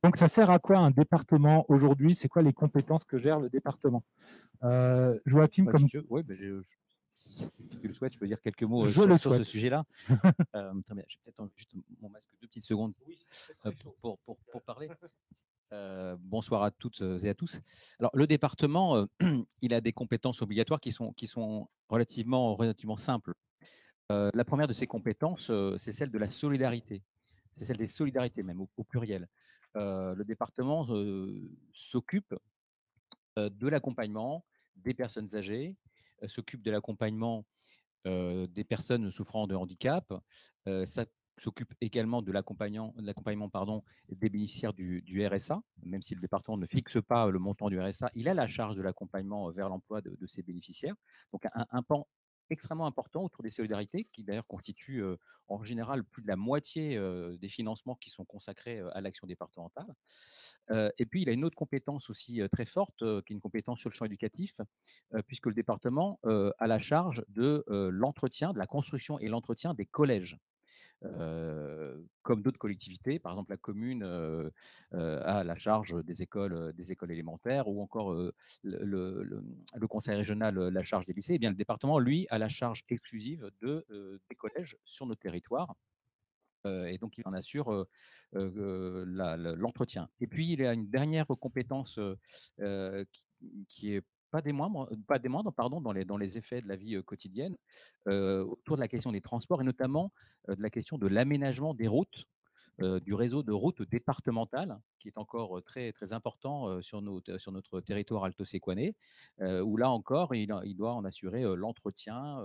Donc ça sert à quoi un département aujourd'hui? C'est quoi les compétences que gère le département? Joachim, Bah, si comme tu veux, ouais, bah, si tu le souhaites, je peux dire quelques mots je le sur ce souhaite. sujet-là. Très bien, j'ai peut-être juste mon masque 2 petites secondes pour parler. Bonsoir à toutes et à tous. Alors, le département, il a des compétences obligatoires qui sont relativement simples. La première de ces compétences, c'est celle de la solidarité. C'est celle des solidarités même, au pluriel. Le département s'occupe de l'accompagnement des personnes âgées, s'occupe de l'accompagnement des personnes souffrant de handicap, ça s'occupe également de l'accompagnement pardon, des bénéficiaires du RSA, même si le département ne fixe pas le montant du RSA, il a la charge de l'accompagnement vers l'emploi de ces bénéficiaires. Donc un pan extrêmement important autour des solidarités, qui d'ailleurs constitue en général plus de la moitié des financements qui sont consacrés à l'action départementale. Et puis, il a une autre compétence aussi très forte, qui est une compétence sur le champ éducatif, puisque le département a la charge de l'entretien, de la construction et l'entretien des collèges. Comme d'autres collectivités, par exemple la commune a la charge des écoles élémentaires, ou encore le conseil régional la charge des lycées. Eh bien, le département, lui, a la charge exclusive des collèges sur notre territoire. Et donc, il en assure l'entretien. Et puis, il y a une dernière compétence qui est pas des moindres, pardon, dans les effets de la vie quotidienne, autour de la question des transports, et notamment de la question de l'aménagement des routes, du réseau de routes départementales, qui est encore très, très important sur notre territoire alto-séquanais, où là encore, il doit en assurer l'entretien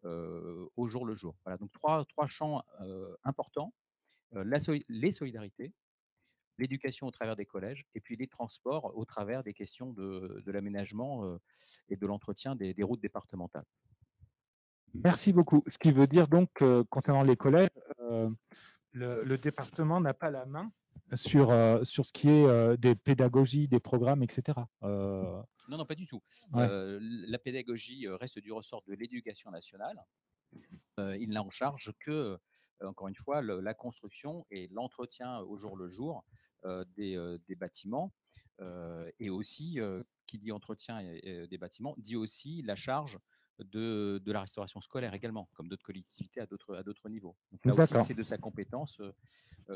au jour le jour. Voilà, donc trois champs importants, les solidarités, l'éducation au travers des collèges, et puis les transports au travers des questions de l'aménagement et de l'entretien des routes départementales. Merci beaucoup. Ce qui veut dire donc que concernant les collèges, le département n'a pas la main sur ce qui est des pédagogies, des programmes, etc. Non, non, pas du tout. Ouais. La pédagogie reste du ressort de l'éducation nationale. Il n'a en charge que, encore une fois, la construction et l'entretien au jour le jour des bâtiments, et aussi, qui dit entretien des bâtiments, dit aussi la charge de la restauration scolaire également, comme d'autres collectivités à d'autres niveaux. Donc là aussi, D'accord. c'est de sa compétence,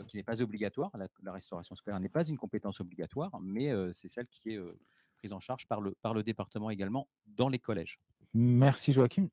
qui n'est pas obligatoire. La restauration scolaire n'est pas une compétence obligatoire, mais c'est celle qui est prise en charge par le département également dans les collèges. Merci Joachim.